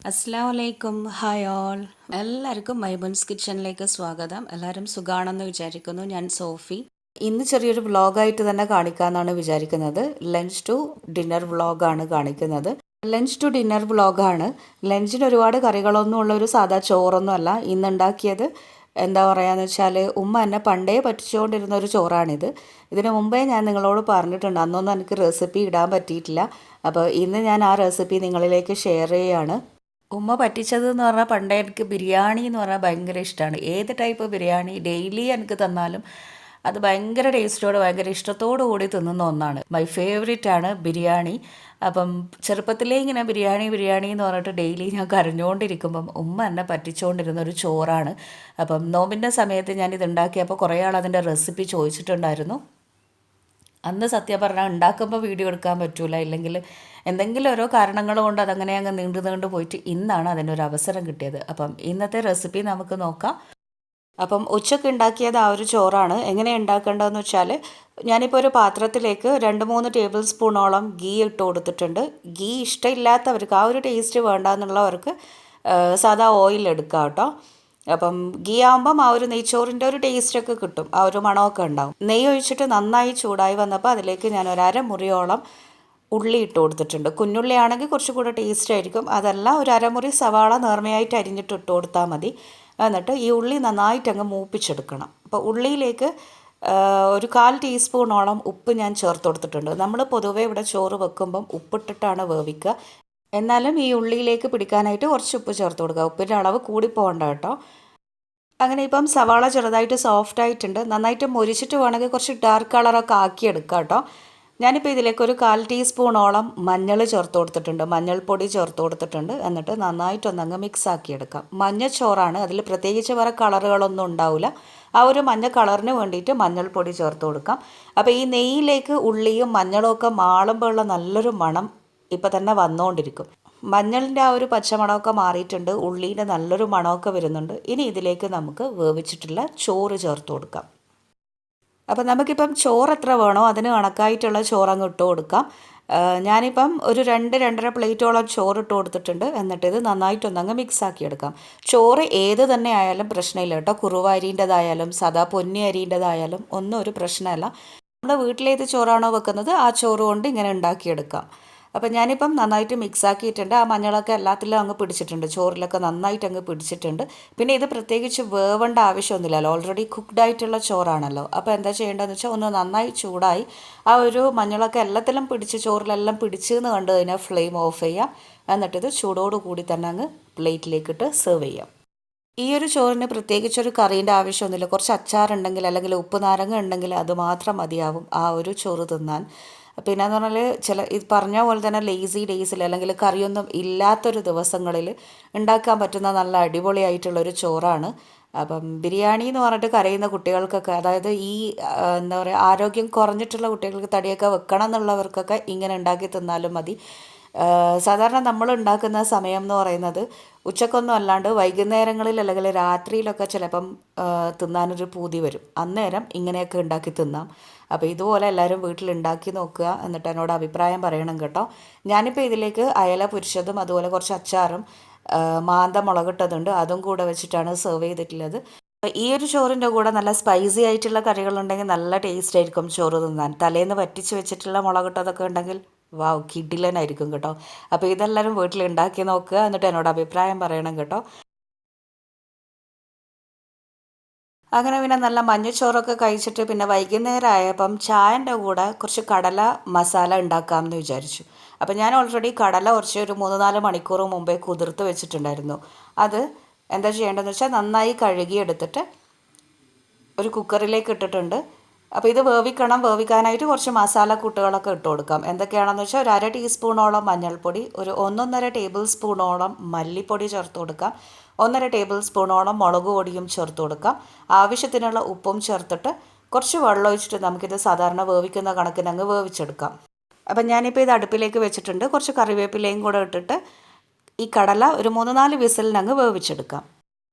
അസ്സലാമലൈക്കും hi all എല്ലാവർക്കും മൈബൺസ് കിച്ചണിലേക്ക് സ്വാഗതം. എല്ലാവരും സുഖാണെന്ന് വിചാരിക്കുന്നു. ഞാൻ സോഫി. ഇന്ന് ചെറിയൊരു വ്ളോഗായിട്ട് തന്നെ കാണിക്കാമെന്നാണ് വിചാരിക്കുന്നത്. ലഞ്ച് ടു ഡിന്നർ വ്ളോഗാണ് കാണിക്കുന്നത്. ലഞ്ച് ടു ഡിന്നർ വ്ളോഗാണ്. ലഞ്ചിന് ഒരുപാട് കറികളൊന്നും ഉള്ള ഒരു സാധാ ചോറൊന്നും അല്ല ഇന്നുണ്ടാക്കിയത്. എന്താ പറയുകയെന്ന് വെച്ചാൽ ഉമ്മ എന്നെ പണ്ടേ പറ്റിച്ചുകൊണ്ടിരുന്ന ഒരു ചോറാണിത്. ഇതിന് മുമ്പേ ഞാൻ നിങ്ങളോട് പറഞ്ഞിട്ടുണ്ട്, അന്നൊന്നും എനിക്ക് റെസിപ്പി ഇടാൻ പറ്റിയിട്ടില്ല. അപ്പോൾ ഇന്ന് ഞാൻ ആ റെസിപ്പി നിങ്ങളിലേക്ക് ഷെയർ ചെയ്യുകയാണ്. ഉമ്മ പറ്റിച്ചത് എന്ന് പറഞ്ഞാൽ പണ്ടേ എനിക്ക് ബിരിയാണി എന്ന് പറഞ്ഞാൽ ഭയങ്കര ഇഷ്ടമാണ്. ഏത് ടൈപ്പ് ബിരിയാണി ഡെയിലി എനിക്ക് തന്നാലും അത് ഭയങ്കര ടേസ്റ്റോട് ഭയങ്കര ഇഷ്ടത്തോടു കൂടി തിന്നുന്ന ഒന്നാണ്. മൈ ഫേവറേറ്റ് ആണ് ബിരിയാണി. അപ്പം ചെറുപ്പത്തിലേ ഇങ്ങനെ ബിരിയാണി ബിരിയാണി എന്ന് പറഞ്ഞിട്ട് ഡെയിലി ഞാൻ കരഞ്ഞുകൊണ്ടിരിക്കുമ്പം ഉമ്മ എന്നെ പറ്റിച്ചുകൊണ്ടിരുന്ന ഒരു ചോറാണ്. അപ്പം നോമ്പിൻ്റെ സമയത്ത് ഞാനിത് ഉണ്ടാക്കിയപ്പോൾ കുറേ ആൾ അതിൻ്റെ റെസിപ്പി ചോദിച്ചിട്ടുണ്ടായിരുന്നു. അന്ന് സത്യം പറഞ്ഞാൽ ഉണ്ടാക്കുമ്പോൾ വീഡിയോ എടുക്കാൻ പറ്റൂല, ഇല്ലെങ്കിൽ എന്തെങ്കിലും ഓരോ കാരണങ്ങൾ കൊണ്ട് അതങ്ങനെ അങ്ങ് നീണ്ടു പോയിട്ട് ഇന്നാണ് അതിനൊരു അവസരം കിട്ടിയത്. അപ്പം ഇന്നത്തെ റെസിപ്പി നമുക്ക് നോക്കാം. അപ്പം ഉച്ചയ്ക്ക് ഉണ്ടാക്കിയത് ആ ഒരു ചോറാണ്. എങ്ങനെ ഉണ്ടാക്കേണ്ടതെന്ന് വെച്ചാൽ ഞാനിപ്പോൾ ഒരു പാത്രത്തിലേക്ക് 2-3 ടേബിൾ സ്പൂണോളം ഗീ ഇട്ട് കൊടുത്തിട്ടുണ്ട്. ഗീ ഇഷ്ടമില്ലാത്തവർക്ക്, ആ ഒരു ടേസ്റ്റ് വേണ്ടാന്നുള്ളവർക്ക് സാധാ ഓയിൽ എടുക്കാം കേട്ടോ. അപ്പം ഗീ ആകുമ്പം ആ ഒരു നെയ്ച്ചോറിൻ്റെ ഒരു ടേസ്റ്റൊക്കെ കിട്ടും, ആ ഒരു മണമൊക്കെ ഉണ്ടാവും. നെയ്യ് ഒഴിച്ചിട്ട് നന്നായി ചൂടായി വന്നപ്പോൾ അതിലേക്ക് ഞാൻ ഒരു അരമുറിയോളം ഉള്ളി ഇട്ട് കൊടുത്തിട്ടുണ്ട്. കുഞ്ഞുള്ളി ആണെങ്കിൽ കുറച്ചുകൂടെ ടേസ്റ്റ് ആയിരിക്കും. അതല്ല, ഒരു അരമുറി സവാള നേർമയായിട്ട് അരിഞ്ഞിട്ട് ഇട്ട് കൊടുത്താൽ മതി. എന്നിട്ട് ഈ ഉള്ളി നന്നായിട്ട് അങ്ങ് മൂപ്പിച്ചെടുക്കണം. അപ്പോൾ ഉള്ളിയിലേക്ക് ഒരു 1/4 ടീസ്പൂണോളം ഉപ്പ് ഞാൻ ചേർത്ത് കൊടുത്തിട്ടുണ്ട്. നമ്മൾ പൊതുവേ ഇവിടെ ചോറ് വെക്കുമ്പം ഉപ്പിട്ടിട്ടാണ് വേവിക്കുക. എന്നാലും ഈ ഉള്ളിയിലേക്ക് പിടിക്കാനായിട്ട് കുറച്ച് ഉപ്പ് ചേർത്ത് കൊടുക്കുക. ഉപ്പിൻ്റെ അളവ് കൂടി പോകണ്ട കേട്ടോ. അങ്ങനെ ഇപ്പം സവാള ചെറുതായിട്ട് സോഫ്റ്റ് ആയിട്ടുണ്ട്. നന്നായിട്ട് മൊരിച്ചിട്ട് വേണമെങ്കിൽ കുറച്ച് ഡാർക്ക് കളറൊക്കെ ആക്കിയെടുക്കാം കേട്ടോ. ഞാനിപ്പോൾ ഇതിലേക്ക് ഒരു 1/4 ടീസ്പൂണോളം മഞ്ഞൾ ചേർത്ത് കൊടുത്തിട്ടുണ്ട്, മഞ്ഞൾപ്പൊടി ചേർത്ത് കൊടുത്തിട്ടുണ്ട്. എന്നിട്ട് നന്നായിട്ടൊന്നങ്ങ് മിക്സ് ആക്കിയെടുക്കാം. മഞ്ഞച്ചോറാണ്, അതിൽ പ്രത്യേകിച്ച് വേറെ കളറുകളൊന്നും ഉണ്ടാവില്ല. ആ ഒരു മഞ്ഞ കളറിന് വേണ്ടിയിട്ട് മഞ്ഞൾപ്പൊടി ചേർത്ത് കൊടുക്കാം. അപ്പോൾ ഈ നെയ്യിലേക്ക് ഉള്ളിയും മഞ്ഞളും ഒക്കെ മാളുമ്പോഴുള്ള നല്ലൊരു മണം ഇപ്പം തന്നെ വന്നുകൊണ്ടിരിക്കും. മഞ്ഞളിൻ്റെ ആ ഒരു പച്ചമണമൊക്കെ മാറിയിട്ടുണ്ട്, ഉള്ളീൻ്റെ നല്ലൊരു മണമൊക്കെ വരുന്നുണ്ട്. ഇനി ഇതിലേക്ക് നമുക്ക് വേവിച്ചിട്ടുള്ള ചോറ് ചേർത്ത് കൊടുക്കാം. അപ്പം നമുക്കിപ്പം ചോറ് എത്ര വേണോ അതിന് കണക്കായിട്ടുള്ള ചോറങ്ങ് ഇട്ട് കൊടുക്കാം. ഞാനിപ്പം ഒരു 2-2.5 പ്ലേറ്റോളം ചോറ് ഇട്ട് കൊടുത്തിട്ടുണ്ട്. എന്നിട്ട് ഇത് നന്നായിട്ടൊന്നങ്ങ് മിക്സ് ആക്കിയെടുക്കാം. ചോറ് ഏത് തന്നെ ആയാലും പ്രശ്നമില്ല കേട്ടോ. കുറുവ അരിൻ്റെതായാലും സാധാ പൊന്നി അരിൻ്റെതായാലും ഒന്നും ഒരു പ്രശ്നമല്ല. നമ്മൾ വീട്ടിലേത് ചോറാണോ വെക്കുന്നത് ആ ചോറ് കൊണ്ട് ഇങ്ങനെ ഉണ്ടാക്കിയെടുക്കാം. അപ്പം ഞാനിപ്പം നന്നായിട്ട് മിക്സ് ആക്കിയിട്ടുണ്ട്. ആ മഞ്ഞളൊക്കെ എല്ലാത്തിലും അങ്ങ് പിടിച്ചിട്ടുണ്ട്, ചോറിലൊക്കെ നന്നായിട്ട് അങ്ങ് പിടിച്ചിട്ടുണ്ട്. പിന്നെ ഇത് പ്രത്യേകിച്ച് വേവേണ്ട ആവശ്യമൊന്നുമില്ലല്ലോ, ഓൾറെഡി കുക്ക്ഡ് ആയിട്ടുള്ള ചോറാണല്ലോ. അപ്പോൾ എന്താ ചെയ്യേണ്ടതെന്ന് വെച്ചാൽ ഒന്ന് നന്നായി ചൂടായി ആ ഒരു മഞ്ഞളൊക്കെ എല്ലാത്തിലും പിടിച്ച് ചോറിലെല്ലാം പിടിച്ചെന്ന് കണ്ടു കഴിഞ്ഞാൽ ഫ്ലെയിം ഓഫ് ചെയ്യാം. എന്നിട്ടിത് ചൂടോടുകൂടി തന്നെ അങ്ങ് പ്ലേറ്റിലേക്കിട്ട് സെർവ് ചെയ്യാം. ഈ ഒരു ചോറിന് പ്രത്യേകിച്ചൊരു കറീൻ്റെ ആവശ്യമൊന്നുമില്ല. കുറച്ച് അച്ചാറുണ്ടെങ്കിൽ അല്ലെങ്കിൽ ഉപ്പ് നാരങ്ങ ഉണ്ടെങ്കിൽ അത് മാത്രം മതിയാവും ആ ഒരു ചോറ് തിന്നാൻ. പിന്നെയെന്ന് പറഞ്ഞാൽ ഇത് പറഞ്ഞ പോലെ തന്നെ ലേസി ഡേയ്സിൽ അല്ലെങ്കിൽ കറിയൊന്നും ഇല്ലാത്തൊരു ദിവസങ്ങളിൽ ഉണ്ടാക്കാൻ പറ്റുന്ന നല്ല അടിപൊളിയായിട്ടുള്ളൊരു ചോറാണ്. അപ്പം ബിരിയാണി എന്ന് പറഞ്ഞിട്ട് കരയുന്ന കുട്ടികൾക്കൊക്കെ, അതായത് ഈ എന്താ പറയുക, ആരോഗ്യം കുറഞ്ഞിട്ടുള്ള കുട്ടികൾക്ക് തടിയൊക്കെ വെക്കണം എന്നുള്ളവർക്കൊക്കെ ഇങ്ങനെ ഉണ്ടാക്കി തിന്നാലും മതി. സാധാരണ നമ്മൾ ഉണ്ടാക്കുന്ന സമയം എന്ന് പറയുന്നത് ഉച്ചക്കൊന്നും അല്ലാണ്ട് വൈകുന്നേരങ്ങളിൽ അല്ലെങ്കിൽ രാത്രിയിലൊക്കെ ചിലപ്പം തിന്നാനൊരു പൂതി വരും. അന്നേരം ഇങ്ങനെയൊക്കെ ഉണ്ടാക്കി തിന്നാം. അപ്പോൾ ഇതുപോലെ എല്ലാവരും വീട്ടിലുണ്ടാക്കി നോക്കുക, എന്നിട്ട് എന്നോട് അഭിപ്രായം പറയണം കേട്ടോ. ഞാനിപ്പോൾ ഇതിലേക്ക് അയല പൊരിച്ചതും അതുപോലെ കുറച്ച് അച്ചാറും മാന്ത മുളകിട്ടതുണ്ട്, അതും കൂടെ വെച്ചിട്ടാണ് സെർവ് ചെയ്തിട്ടുള്ളത്. ഈ ഒരു ചോറിൻ്റെ കൂടെ നല്ല സ്പൈസി ആയിട്ടുള്ള കറികളുണ്ടെങ്കിൽ നല്ല ടേസ്റ്റ് ആയിരിക്കും ചോറ് തിന്നാൻ. തലേന്ന് വറ്റിച്ച് വെച്ചിട്ടുള്ള മുളകിട്ടതൊക്കെ ഉണ്ടെങ്കിൽ വാവ് കിടിലനായിരിക്കും കേട്ടോ. അപ്പോൾ ഇതെല്ലാവരും വീട്ടിൽ ഉണ്ടാക്കി നോക്കുക, എന്നിട്ട് എന്നോട് അഭിപ്രായം പറയണം കേട്ടോ. അങ്ങനെ പിന്നെ നല്ല മഞ്ഞച്ചോറൊക്കെ കഴിച്ചിട്ട് പിന്നെ വൈകുന്നേരം ആയപ്പം ചായൻ്റെ കൂടെ കുറച്ച് കടല മസാല ഉണ്ടാക്കാമെന്ന് വിചാരിച്ചു. അപ്പം ഞാൻ ഓൾറെഡി കടല കുറച്ച് ഒരു 3-4 മണിക്കൂർ മുമ്പേ കുതിർത്ത് വെച്ചിട്ടുണ്ടായിരുന്നു. അത് എന്താ ചെയ്യേണ്ടതെന്ന് വെച്ചാൽ നന്നായി കഴുകിയെടുത്തിട്ട് ഒരു കുക്കറിലേക്ക് ഇട്ടിട്ടുണ്ട്. അപ്പോൾ ഇത് വേവിക്കാനായിട്ട് കുറച്ച് മസാലക്കൂട്ടുകളൊക്കെ ഇട്ട് കൊടുക്കാം. എന്തൊക്കെയാണെന്ന് വെച്ചാൽ ഒരു 1/2 ടീസ്പൂണോളം മഞ്ഞൾപ്പൊടി, ഒരു 1-1/2 ടേബിൾ സ്പൂണോളം മല്ലിപ്പൊടി ചേർത്ത് കൊടുക്കാം, 1/2 ടേബിൾ സ്പൂണോളം മുളക് പൊടിയും ചേർത്ത് കൊടുക്കാം, ആവശ്യത്തിനുള്ള ഉപ്പും ചേർത്തിട്ട് കുറച്ച് വെള്ളം ഒഴിച്ചിട്ട് നമുക്കിത് സാധാരണ വേവിക്കുന്ന കണക്കിന് അങ്ങ് വേവിച്ചെടുക്കാം. അപ്പം ഞാനിപ്പോൾ ഇത് അടുപ്പിലേക്ക് വെച്ചിട്ടുണ്ട്. കുറച്ച് കറിവേപ്പിലയും കൂടെ ഇട്ടിട്ട് ഈ കടല ഒരു 3-4 വിസിലിനങ്ങ് വേവിച്ചെടുക്കാം.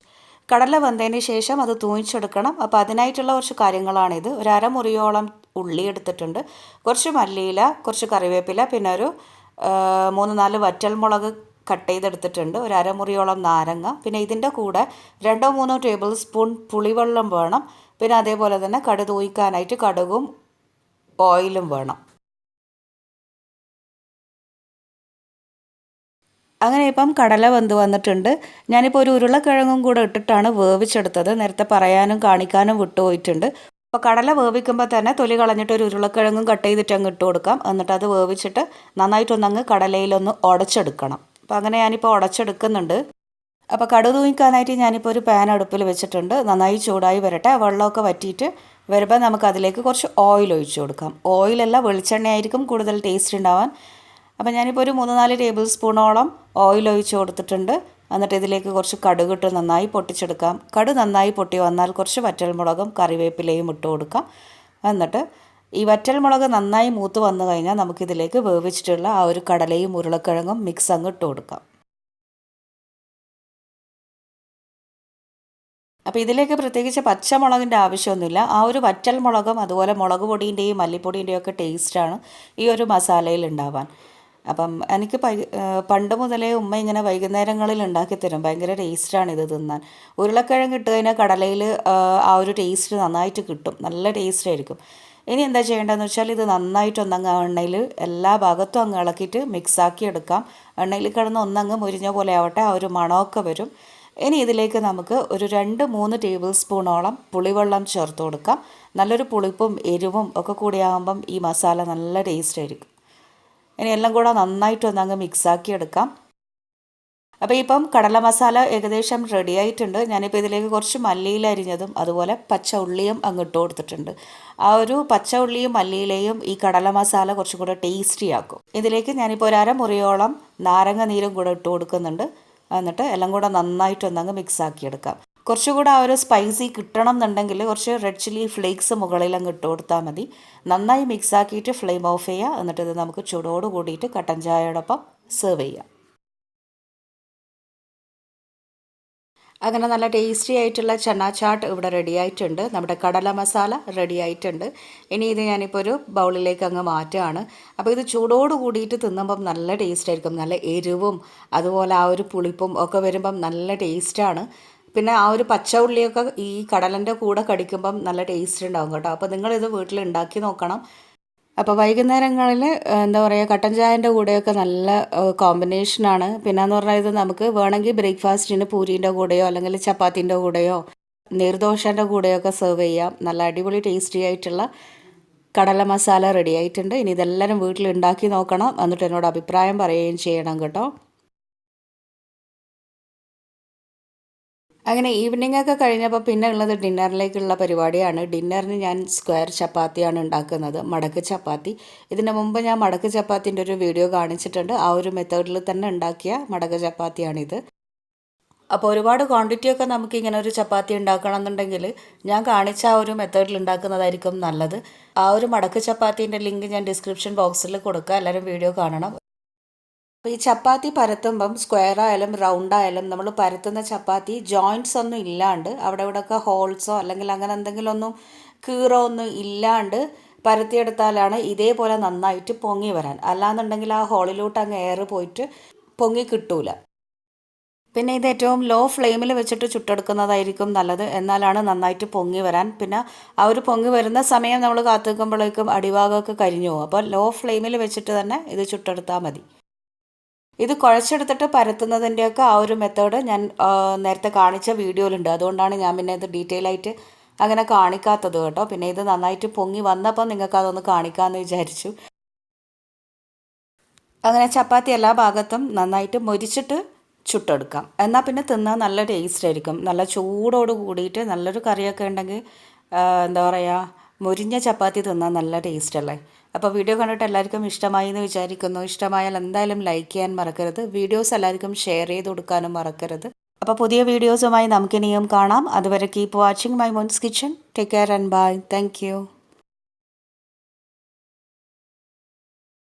കടല വെന്തതിന് ശേഷം അത് തൂമിച്ചെടുക്കണം. അപ്പോൾ അതിനായിട്ടുള്ള കുറച്ച് കാര്യങ്ങളാണിത്. ഒരു അരമുറിയോളം ഉള്ളി എടുത്തിട്ടുണ്ട്, കുറച്ച് മല്ലിയില, കുറച്ച് കറിവേപ്പില, പിന്നെ ഒരു 3-4 വറ്റൽമുളക് കട്ട് ചെയ്തെടുത്തിട്ടുണ്ട്, ഒരു അരമുറിയോളം നാരങ്ങ, പിന്നെ ഇതിൻ്റെ കൂടെ 2-3 ടേബിൾ സ്പൂൺ പുളിവെള്ളം വേണം, പിന്നെ അതേപോലെ തന്നെ കടുക് തൂയിക്കാനായിട്ട് കടുകും ഓയിലും വേണം. അങ്ങനെ ഇപ്പം കടല വെന്ത് വന്നിട്ടുണ്ട്. ഞാനിപ്പോൾ ഒരു ഉരുളക്കിഴങ്ങും കൂടെ ഇട്ടിട്ടാണ് വേവിച്ചെടുത്തത്, നേരത്തെ പറയാനും കാണിക്കാനും വിട്ടുപോയിട്ടുണ്ട്. അപ്പോൾ കടല വേവിക്കുമ്പോൾ തന്നെ തൊലി കളഞ്ഞിട്ട് ഒരു ഉരുളക്കിഴങ്ങും കട്ട് ചെയ്തിട്ട് അങ്ങ് ഇട്ട് കൊടുക്കാം. എന്നിട്ട് അത് വേവിച്ചിട്ട് നന്നായിട്ടൊന്നങ്ങ് കടലയിലൊന്ന് ഉടച്ചെടുക്കണം. അപ്പോൾ അങ്ങനെ ഞാനിപ്പോൾ ഉടച്ചെടുക്കുന്നുണ്ട്. അപ്പോൾ കടുക് തൂക്കാനായിട്ട് ഞാനിപ്പോൾ ഒരു പാൻ അടുപ്പിൽ വെച്ചിട്ടുണ്ട്. നന്നായി ചൂടായി വരട്ടെ. വെള്ളമൊക്കെ വറ്റിയിട്ട് വരുമ്പോൾ നമുക്ക് അതിലേക്ക് കുറച്ച് ഓയിൽ ഒഴിച്ച് കൊടുക്കാം. ഓയിലല്ല, വെളിച്ചെണ്ണയായിരിക്കും കൂടുതൽ ടേസ്റ്റ് ഉണ്ടാവാൻ. അപ്പോൾ ഞാനിപ്പോൾ ഒരു 3-4 ടേബിൾ സ്പൂണോളം ഓയിൽ ഒഴിച്ച് കൊടുത്തിട്ടുണ്ട്. എന്നിട്ട് ഇതിലേക്ക് കുറച്ച് കടുകിട്ട് നന്നായി പൊട്ടിച്ചെടുക്കാം. കടുക് നന്നായി പൊട്ടി വന്നാൽ കുറച്ച് വറ്റൽമുളകും കറിവേപ്പിലയും ഇട്ട് കൊടുക്കാം. എന്നിട്ട് ഈ വറ്റൽമുളക് നന്നായി മൂത്ത് വന്നു കഴിഞ്ഞാൽ നമുക്കിതിലേക്ക് വേവിച്ചിട്ടുള്ള ആ ഒരു കടലയും ഉരുളക്കിഴങ്ങും മിക്സ് അങ്ങ് ഇട്ട് കൊടുക്കാം. അപ്പോൾ ഇതിലേക്ക് പ്രത്യേകിച്ച് പച്ചമുളകിൻ്റെ ആവശ്യമൊന്നുമില്ല. ആ ഒരു വറ്റൽമുളകും അതുപോലെ മുളക് പൊടിൻ്റെയും മല്ലിപ്പൊടിൻ്റെയും ഒക്കെ ടേസ്റ്റാണ് ഈ ഒരു മസാലയിൽ ഉണ്ടാവാൻ. അപ്പം എനിക്ക് പണ്ട് മുതലേ ഉമ്മ ഇങ്ങനെ വൈകുന്നേരങ്ങളിൽ ഉണ്ടാക്കി തരും. ഭയങ്കര ടേസ്റ്റാണ് ഇത് തിന്നാൻ. ഉരുളക്കിഴങ്ങ് ഇട്ട് കഴിഞ്ഞാൽ കടലയിൽ ആ ഒരു ടേസ്റ്റ് നന്നായിട്ട് കിട്ടും, നല്ല ടേസ്റ്റ് ആയിരിക്കും. ഇനി എന്താ ചെയ്യേണ്ടതെന്ന് വെച്ചാൽ ഇത് നന്നായിട്ടൊന്നങ്ങ് എണ്ണയിൽ എല്ലാ ഭാഗത്തും അങ്ങ് ഇളക്കിയിട്ട് മിക്സാക്കി എടുക്കാം. എണ്ണയിൽ കിടന്ന് ഒന്നങ്ങ് മുരിഞ്ഞ പോലെ ആവട്ടെ, ആ ഒരു മണമൊക്കെ വരും. ഇനി ഇതിലേക്ക് നമുക്ക് ഒരു 2-3 ടേബിൾ സ്പൂണോളം പുളിവെള്ളം ചേർത്ത് കൊടുക്കാം. നല്ലൊരു പുളിപ്പും എരിവും ഒക്കെ കൂടിയാകുമ്പം ഈ മസാല നല്ല ടേസ്റ്റ് ആയിരിക്കും. ഇനി എല്ലാം കൂടെ നന്നായിട്ടൊന്നങ്ങ് മിക്സാക്കി എടുക്കാം. അപ്പോൾ ഇപ്പം കടല മസാല ഏകദേശം റെഡി ആയിട്ടുണ്ട്. ഞാനിപ്പോൾ ഇതിലേക്ക് കുറച്ച് മല്ലിയില അരിഞ്ഞതും അതുപോലെ പച്ച ഉള്ളിയും അങ്ങ് ഇട്ട് കൊടുത്തിട്ടുണ്ട്. ആ ഒരു പച്ച ഉള്ളിയും മല്ലിയിലയും ഈ കടല മസാല കുറച്ചും കൂടെ ടേസ്റ്റി ആക്കും. ഇതിലേക്ക് ഞാനിപ്പോൾ ഒരു അരമുറിയോളം നാരങ്ങ നീരും കൂടെ ഇട്ട് കൊടുക്കുന്നുണ്ട്. എന്നിട്ട് എല്ലാം കൂടെ നന്നായിട്ടൊന്നങ്ങ് മിക്സാക്കി എടുക്കാം. കുറച്ചുകൂടെ ആ ഒരു സ്പൈസി കിട്ടണം എന്നുണ്ടെങ്കിൽ കുറച്ച് റെഡ് ചില്ലി ഫ്ലേക്സ് മുകളിൽ അങ്ങ് ഇട്ട് കൊടുത്താൽ മതി. നന്നായി മിക്സാക്കിയിട്ട് ഫ്ലെയിം ഓഫ് ചെയ്യുക. എന്നിട്ട് ഇത് നമുക്ക് ചൂടോട് കൂടിയിട്ട് കട്ടൻ ചായയോടൊപ്പം സെർവ് ചെയ്യാം. അങ്ങനെ നല്ല ടേസ്റ്റി ആയിട്ടുള്ള ചന ചാട്ട് ഇവിടെ റെഡി ആയിട്ടുണ്ട്. നമ്മുടെ കടല മസാല റെഡി ആയിട്ടുണ്ട്. ഇനി ഇത് ഞാനിപ്പോൾ ഒരു ബൗളിലേക്ക് അങ്ങ് മാറ്റുകയാണ്. അപ്പോൾ ഇത് ചൂടോട് കൂടിയിട്ട് തിന്നുമ്പം നല്ല ടേസ്റ്റ് ആയിരിക്കും. നല്ല എരിവും അതുപോലെ ആ ഒരു പുളിപ്പും ഒക്കെ വരുമ്പം നല്ല ടേസ്റ്റാണ്. പിന്നെ ആ ഒരു പച്ച ഉള്ളിയൊക്കെ ഈ കടലൻ്റെ കൂടെ കടിക്കുമ്പം നല്ല ടേസ്റ്റ് ഉണ്ടാവും കേട്ടോ. അപ്പോൾ നിങ്ങളിത് വീട്ടിൽ ഉണ്ടാക്കി നോക്കണം. അപ്പോൾ വൈകുന്നേരങ്ങളിൽ എന്താ പറയുക, കട്ടൻ ചായൻ്റെ കൂടെയൊക്കെ നല്ല കോമ്പിനേഷനാണ്. പിന്നെയെന്ന് പറഞ്ഞാൽ ഇത് നമുക്ക് വേണമെങ്കിൽ ബ്രേക്ക്ഫാസ്റ്റിന് പൂരീൻ്റെ കൂടെയോ അല്ലെങ്കിൽ ചപ്പാത്തിൻ്റെ കൂടെയോ നീർദോശൻ്റെ കൂടെയൊക്കെ സെർവ് ചെയ്യാം. നല്ല അടിപൊളി ടേസ്റ്റി ആയിട്ടുള്ള കടല മസാല റെഡി ആയിട്ടുണ്ട്. ഇനി ഇതെല്ലാവരും വീട്ടിൽ ഉണ്ടാക്കി നോക്കണം. എന്നിട്ട് എന്നോട് അഭിപ്രായം പറയുകയും ചെയ്യണം കേട്ടോ. അങ്ങനെ ഈവനിംഗ് ഒക്കെ കഴിഞ്ഞപ്പോൾ പിന്നെ ഉള്ളത് ഡിന്നറിലേക്കുള്ള പരിപാടിയാണ്. ഡിന്നറിന് ഞാൻ സ്ക്വയർ ചപ്പാത്തിയാണ് ഉണ്ടാക്കുന്നത്, മടക്ക് ചപ്പാത്തി. ഇതിന് മുമ്പ് ഞാൻ മടക്ക് ചപ്പാത്തിൻ്റെ ഒരു വീഡിയോ കാണിച്ചിട്ടുണ്ട്. ആ ഒരു മെത്തേഡിൽ തന്നെ ഉണ്ടാക്കിയ മടക്ക് ചപ്പാത്തിയാണിത്. അപ്പോൾ ഒരുപാട് ക്വാണ്ടിറ്റിയൊക്കെ നമുക്ക് ഇങ്ങനെ ഒരു ചപ്പാത്തി ഉണ്ടാക്കണം എന്നുണ്ടെങ്കിൽ ഞാൻ കാണിച്ച ആ ഒരു മെത്തേഡിൽ ഉണ്ടാക്കുന്നതായിരിക്കും നല്ലത്. ആ ഒരു മടക്ക് ചപ്പാത്തിൻ്റെ ലിങ്ക് ഞാൻ ഡിസ്ക്രിപ്ഷൻ ബോക്സിൽ കൊടുക്കുക. എല്ലാവരും വീഡിയോ കാണണം. അപ്പോൾ ഈ ചപ്പാത്തി പരത്തുമ്പം സ്ക്വയർ ആയാലും റൗണ്ട് ആയാലും നമ്മൾ പരത്തുന്ന ചപ്പാത്തി ജോയിൻറ്റ്സ് ഒന്നും ഇല്ലാണ്ട് അവിടെ ഇവിടെയൊക്കെ ഹോൾസോ അല്ലെങ്കിൽ അങ്ങനെ എന്തെങ്കിലും ഒന്നും കീറോ ഒന്നും ഇല്ലാണ്ട് പരത്തിയെടുത്താലാണ് ഇതേപോലെ നന്നായിട്ട് പൊങ്ങി വരാൻ. അല്ലാന്നുണ്ടെങ്കിൽ ആ ഹോളിലോട്ട് അങ്ങ് എയർ പോയിട്ട് പൊങ്ങി കിട്ടൂല. പിന്നെ ഇത് ഏറ്റവും ലോ ഫ്ലെയിമിൽ വെച്ചിട്ട് ചുട്ടെടുക്കുന്നതായിരിക്കും നല്ലത്. എന്നാലാണ് നന്നായിട്ട് പൊങ്ങി വരാൻ. പിന്നെ ആ ഒരു പൊങ്ങി വരുന്ന സമയം നമ്മൾ കാത്തു നിൽക്കുമ്പോഴേക്കും അടിഭാഗമൊക്കെ കരിഞ്ഞു പോകും. അപ്പോൾ ലോ ഫ്ലെയിമിൽ വെച്ചിട്ട് തന്നെ ഇത് ചുട്ടെടുത്താൽ മതി. ഇത് കുഴച്ചെടുത്തിട്ട് പരത്തുന്നതിൻ്റെയൊക്കെ ആ ഒരു മെത്തേഡ് ഞാൻ നേരത്തെ കാണിച്ച വീഡിയോയിലുണ്ട്. അതുകൊണ്ടാണ് ഞാൻ പിന്നെ ഇത് ഡീറ്റെയിൽ ആയിട്ട് അങ്ങനെ കാണിക്കാത്തത് കേട്ടോ. പിന്നെ ഇത് നന്നായിട്ട് പൊങ്ങി വന്നപ്പോൾ നിങ്ങൾക്ക് അതൊന്ന് കാണിക്കാമെന്ന് വിചാരിച്ചു. അങ്ങനെ ചപ്പാത്തി എല്ലാ ഭാഗത്തും നന്നായിട്ട് മൊരിച്ചിട്ട് ചുട്ടെടുക്കാം. എന്നാൽ പിന്നെ തിന്നാൻ നല്ല ടേസ്റ്റ് ആയിരിക്കും. നല്ല ചൂടോട് കൂടിയിട്ട് നല്ലൊരു കറിയൊക്കെ ഉണ്ടെങ്കിൽ എന്താ പറയുക, മൊരിഞ്ഞ ചപ്പാത്തി തിന്നാൻ നല്ല ടേസ്റ്റ് അല്ലേ. അപ്പോൾ വീഡിയോ കണ്ടിട്ട് എല്ലാവർക്കും ഇഷ്ടമായി എന്ന് വിചാരിക്കുന്നു. ഇഷ്ടമായാൽ എന്തായാലും ലൈക്ക് ചെയ്യാൻ മറക്കരുത്. വീഡിയോസ് എല്ലാവർക്കും ഷെയർ ചെയ്ത് കൊടുക്കാനും മറക്കരുത്. അപ്പോൾ പുതിയ വീഡിയോസുമായി നമുക്കിനിയും കാണാം. അതുവരെ keep watching my mon's kitchen. Take care and bye. Thank U.